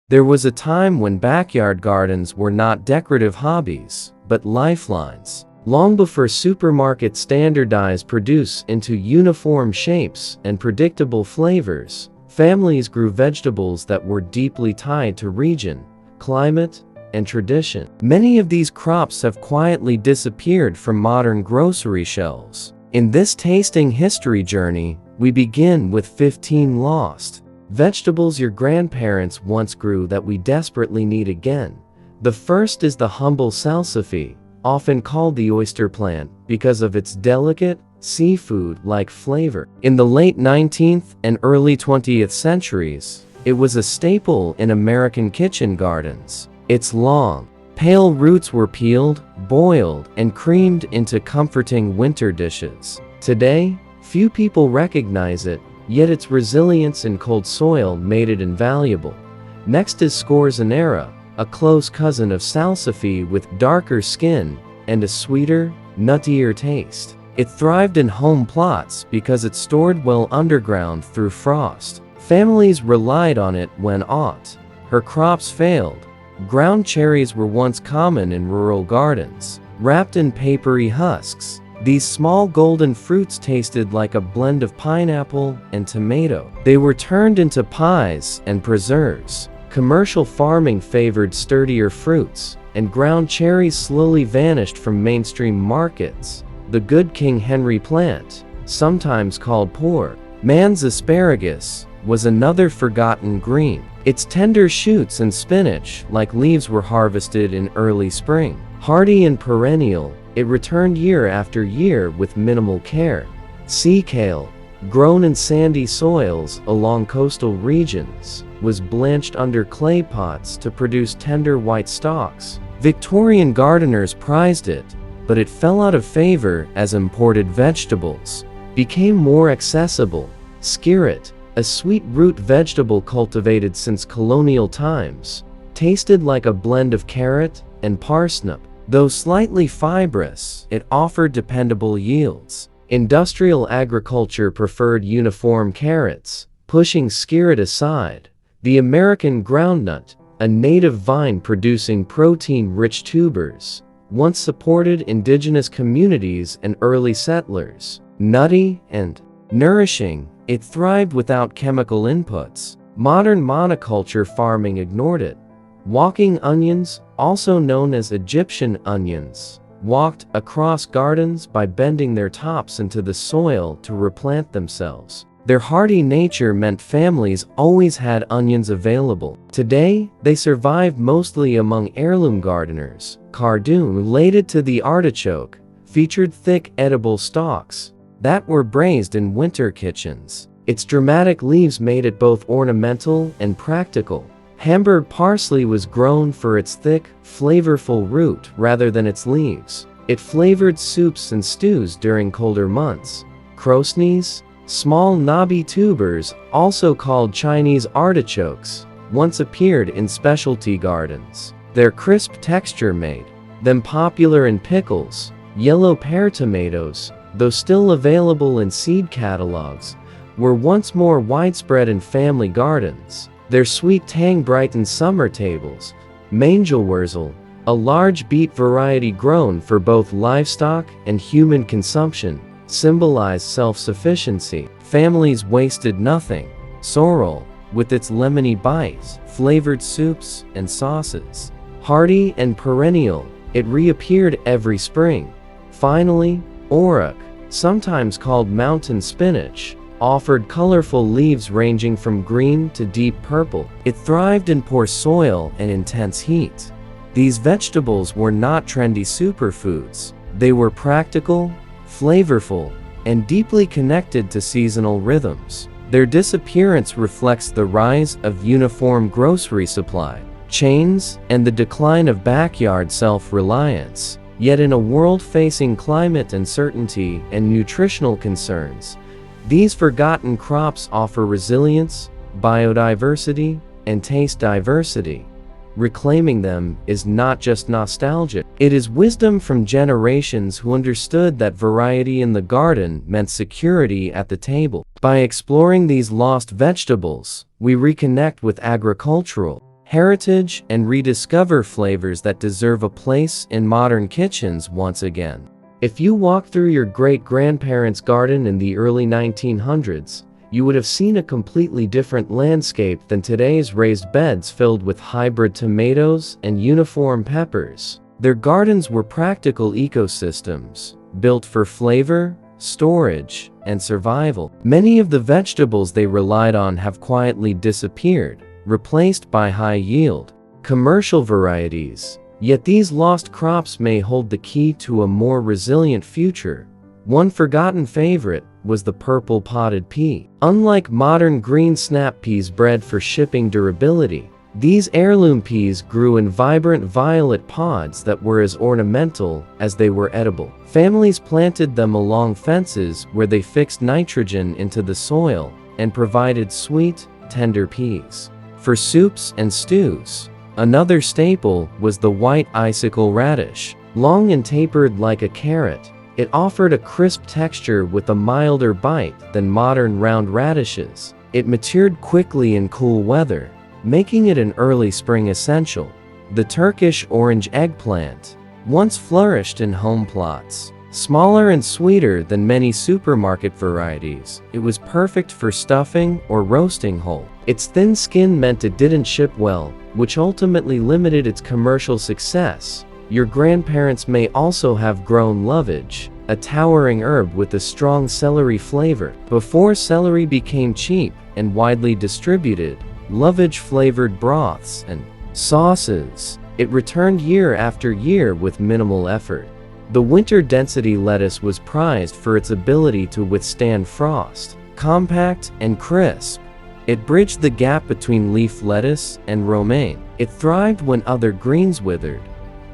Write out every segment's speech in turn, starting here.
There was a time when backyard gardens were not decorative hobbies, but lifelines. Long before supermarkets standardized produce into uniform shapes and predictable flavors, families grew vegetables that were deeply tied to region, climate, and tradition. Many of these crops have quietly disappeared from modern grocery shelves. In this tasting history journey, we begin with 15 lost vegetables your grandparents once grew that we desperately need again. The first is the humble salsify, often called the oyster plant because of its delicate, seafood-like flavor. In the late 19th and early 20th centuries, it was a staple in American kitchen gardens. Its long, pale roots were peeled, boiled, and creamed into comforting winter dishes. Today, few people recognize it, yet its resilience in cold soil made it invaluable. Next is scorzonera, a close cousin of salsify with darker skin and a sweeter, nuttier taste. It thrived in home plots because it stored well underground through frost. Families relied on it when her crops failed. Ground cherries were once common in rural gardens. Wrapped in papery husks, these small golden fruits tasted like a blend of pineapple and tomato. They were turned into pies and preserves. Commercial farming favored sturdier fruits, and ground cherries slowly vanished from mainstream markets. The good King Henry plant, sometimes called poor man's asparagus, was another forgotten green. Its tender shoots and spinach-like leaves were harvested in early spring. Hardy and perennial, it returned year after year with minimal care. Sea kale, grown in sandy soils along coastal regions, was blanched under clay pots to produce tender white stalks. Victorian gardeners prized it, but it fell out of favor as imported vegetables became more accessible. Skirret, a sweet root vegetable cultivated since colonial times, tasted like a blend of carrot and parsnip. Though slightly fibrous, it offered dependable yields. Industrial agriculture preferred uniform carrots, pushing skirret aside. The American groundnut, a native vine producing protein-rich tubers, once supported indigenous communities and early settlers. Nutty and nourishing, it thrived without chemical inputs. Modern monoculture farming ignored it. Walking onions, also known as Egyptian onions, walked across gardens by bending their tops into the soil to replant themselves. Their hardy nature meant families always had onions available. Today, they survive mostly among heirloom gardeners. Cardoon, related to the artichoke, featured thick edible stalks that were braised in winter kitchens. Its dramatic leaves made it both ornamental and practical. Hamburg parsley was grown for its thick, flavorful root rather than its leaves. It flavored soups and stews during colder months. Krosnies, small knobby tubers, also called Chinese artichokes, once appeared in specialty gardens. Their crisp texture made them popular in pickles. Yellow pear tomatoes, though still available in seed catalogs, were once more widespread in family gardens. Their sweet tang brightened summer tables. Mangelwurzel, a large beet variety grown for both livestock and human consumption, symbolized self-sufficiency. Families wasted nothing. Sorrel, with its lemony bite, flavored soups and sauces. Hardy and perennial, it reappeared every spring. Finally, auroch, sometimes called mountain spinach, offered colorful leaves ranging from green to deep purple. It thrived in poor soil and intense heat. These vegetables were not trendy superfoods. They were practical, flavorful, and deeply connected to seasonal rhythms. Their disappearance reflects the rise of uniform grocery supply chains and the decline of backyard self-reliance. Yet in a world facing climate uncertainty and nutritional concerns, these forgotten crops offer resilience, biodiversity, and taste diversity. Reclaiming them is not just nostalgia, it is wisdom from generations who understood that variety in the garden meant security at the table. By exploring these lost vegetables, we reconnect with agricultural heritage and rediscover flavors that deserve a place in modern kitchens once again. If you walked through your great-grandparents' garden in the early 1900s, you would have seen a completely different landscape than today's raised beds filled with hybrid tomatoes and uniform peppers. Their gardens were practical ecosystems, built for flavor, storage, and survival. Many of the vegetables they relied on have quietly disappeared, replaced by high-yield, commercial varieties. Yet these lost crops may hold the key to a more resilient future. One forgotten favorite was the purple potted pea. Unlike modern green snap peas bred for shipping durability, these heirloom peas grew in vibrant violet pods that were as ornamental as they were edible. Families planted them along fences where they fixed nitrogen into the soil and provided sweet, tender peas. For soups and stews, another staple was the white icicle radish. Long and tapered like a carrot, it offered a crisp texture with a milder bite than modern round radishes. It matured quickly in cool weather, making it an early spring essential. The Turkish orange eggplant once flourished in home plots. Smaller and sweeter than many supermarket varieties, it was perfect for stuffing or roasting whole. Its thin skin meant it didn't ship well, which ultimately limited its commercial success. Your grandparents may also have grown lovage, a towering herb with a strong celery flavor. Before celery became cheap and widely distributed, lovage flavored broths and sauces. It returned year after year with minimal effort. The winter density lettuce was prized for its ability to withstand frost. Compact and crisp, it bridged the gap between leaf lettuce and romaine. It thrived when other greens withered.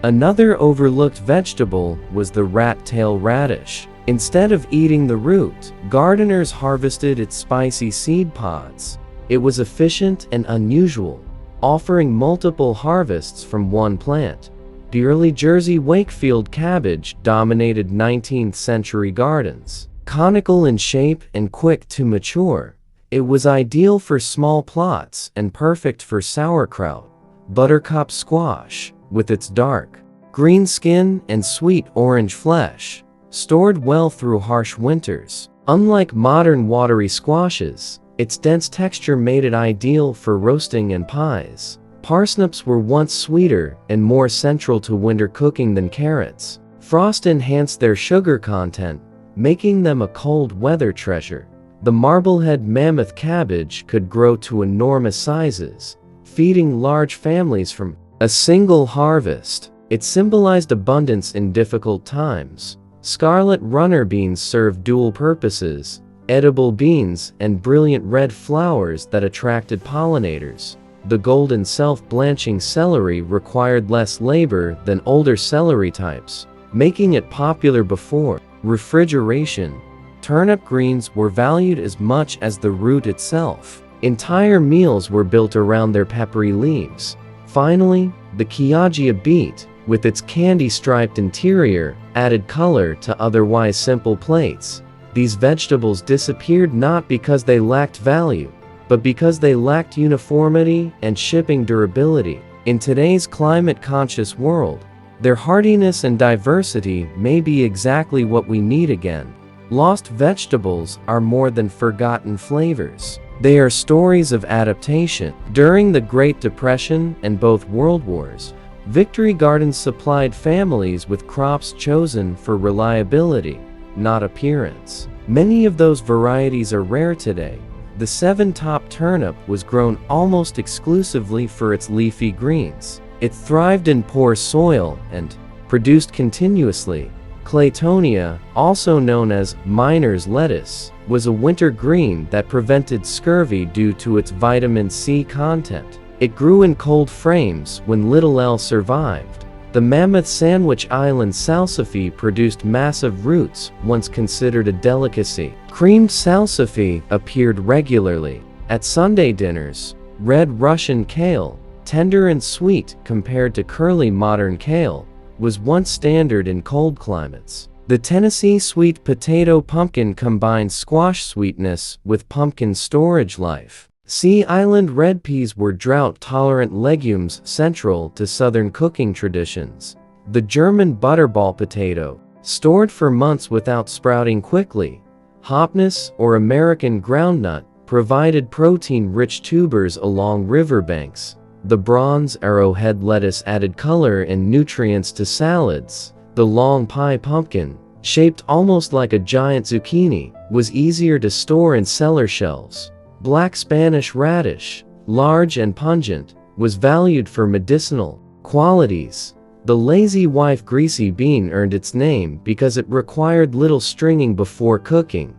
Another overlooked vegetable was the rat-tail radish. Instead of eating the root, gardeners harvested its spicy seed pods. It was efficient and unusual, offering multiple harvests from one plant. The early Jersey Wakefield cabbage dominated 19th century gardens. Conical in shape and quick to mature, it was ideal for small plots and perfect for sauerkraut. Buttercup squash, with its dark green skin and sweet orange flesh, stored well through harsh winters. Unlike modern watery squashes, its dense texture made it ideal for roasting and pies. Parsnips were once sweeter and more central to winter cooking than carrots. Frost enhanced their sugar content, making them a cold weather treasure. The marblehead mammoth cabbage could grow to enormous sizes, feeding large families from a single harvest. It symbolized abundance in difficult times. Scarlet runner beans served dual purposes: edible beans and brilliant red flowers that attracted pollinators. The golden self-blanching celery required less labor than older celery types, making it popular before refrigeration. Turnip greens were valued as much as the root itself. Entire meals were built around their peppery leaves. Finally, the Chioggia beet, with its candy-striped interior, added color to otherwise simple plates. These vegetables disappeared not because they lacked value, but because they lacked uniformity and shipping durability. In today's climate-conscious world, their hardiness and diversity may be exactly what we need again. Lost vegetables are more than forgotten flavors. They are stories of adaptation. During the Great Depression and both World Wars, Victory Gardens supplied families with crops chosen for reliability, not appearance. Many of those varieties are rare today. The 7-top turnip was grown almost exclusively for its leafy greens. It thrived in poor soil and produced continuously. Claytonia, also known as miner's lettuce, was a winter green that prevented scurvy due to its vitamin C content. It grew in cold frames when little else survived. The mammoth Sandwich Island salsify produced massive roots, once considered a delicacy. Creamed salsify appeared regularly at Sunday dinners. Red Russian kale, tender and sweet compared to curly modern kale, was once standard in cold climates. The Tennessee sweet potato pumpkin combined squash sweetness with pumpkin storage life. Sea Island red peas were drought-tolerant legumes central to Southern cooking traditions. The German butterball potato, stored for months without sprouting quickly. Hopness, or American groundnut, provided protein-rich tubers along riverbanks. The bronze arrowhead lettuce added color and nutrients to salads. The long pie pumpkin, shaped almost like a giant zucchini, was easier to store in cellar shelves. Black Spanish radish, large and pungent, was valued for medicinal qualities. The lazy wife greasy bean earned its name because it required little stringing before cooking.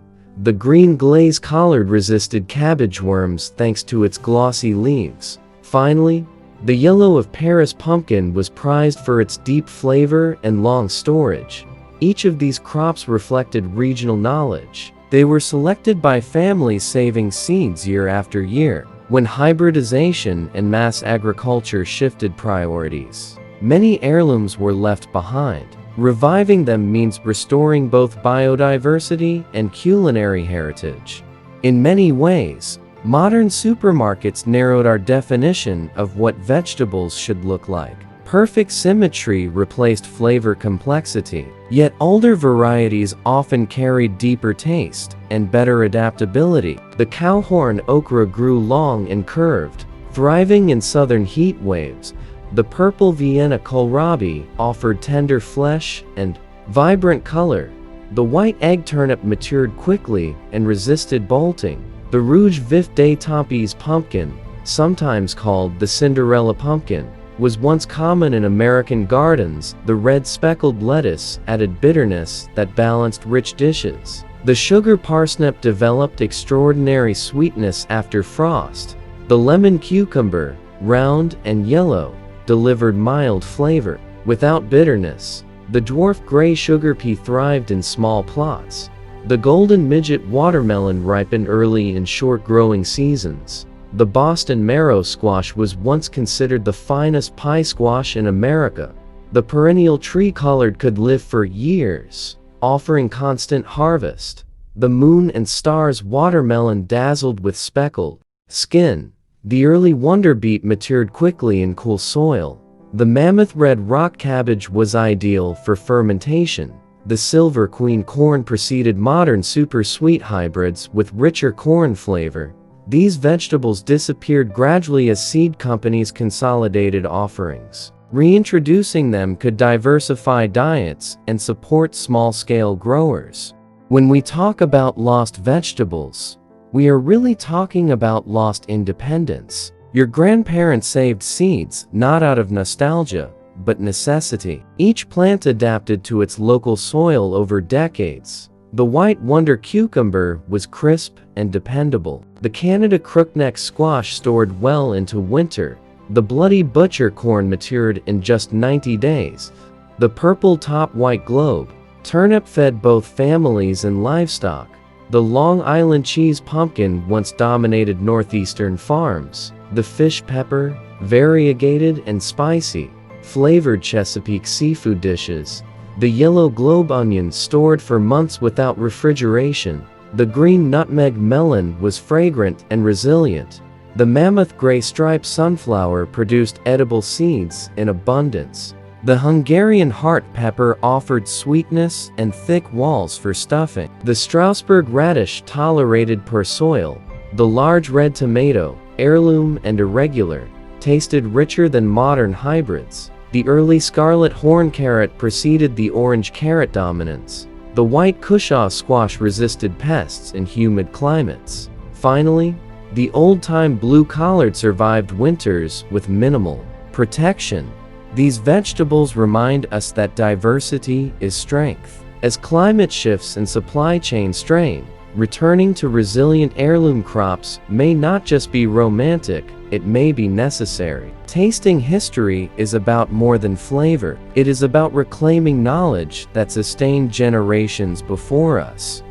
The green glaze collard resisted cabbage worms thanks to its glossy leaves. Finally, the yellow of Paris pumpkin was prized for its deep flavor and long storage. Each of these crops reflected regional knowledge. They were selected by families saving seeds year after year. When hybridization and mass agriculture shifted priorities, many heirlooms were left behind. Reviving them means restoring both biodiversity and culinary heritage. In many ways, modern supermarkets narrowed our definition of what vegetables should look like. Perfect symmetry replaced flavor complexity, yet older varieties often carried deeper taste and better adaptability. The cowhorn okra grew long and curved, thriving in southern heat waves. The purple Vienna kohlrabi offered tender flesh and vibrant color. The white egg turnip matured quickly and resisted bolting. The rouge vif des Tempes pumpkin, sometimes called the Cinderella pumpkin, was once common in American gardens. The red speckled lettuce added bitterness that balanced rich dishes. The sugar parsnip developed extraordinary sweetness after frost. The lemon cucumber, round and yellow, delivered mild flavor without bitterness. The dwarf gray sugar pea thrived in small plots. The golden midget watermelon ripened early in short growing seasons. The Boston marrow squash was once considered the finest pie squash in America. The perennial tree collard could live for years, offering constant harvest. The moon and stars watermelon dazzled with speckled skin. The early wonder beet matured quickly in cool soil. The mammoth red rock cabbage was ideal for fermentation. The silver queen corn preceded modern super sweet hybrids with richer corn flavor. These vegetables disappeared gradually as seed companies consolidated offerings. Reintroducing them could diversify diets and support small-scale growers. When we talk about lost vegetables, we are really talking about lost independence. Your grandparents saved seeds not out of nostalgia, but necessity. Each plant adapted to its local soil over decades. The white wonder cucumber was crisp and dependable. The Canada crookneck squash stored well into winter. The bloody butcher corn matured in just 90 days. The purple top white globe turnip fed both families and livestock. The Long Island cheese pumpkin once dominated northeastern farms. The fish pepper, variegated and spicy, flavored Chesapeake seafood dishes. The yellow globe onion stored for months without refrigeration. The green nutmeg melon was fragrant and resilient. The mammoth gray striped sunflower produced edible seeds in abundance. The Hungarian heart pepper offered sweetness and thick walls for stuffing. The Strasbourg radish tolerated poor soil. The large red tomato, heirloom and irregular, tasted richer than modern hybrids. The early scarlet horn carrot preceded the orange carrot dominance. The white cushaw squash resisted pests in humid climates. Finally, the old-time blue collard survived winters with minimal protection. These vegetables remind us that diversity is strength. As climate shifts and supply chain strain, returning to resilient heirloom crops may not just be romantic, it may be necessary. Tasting history is about more than flavor. It is about reclaiming knowledge that sustained generations before us.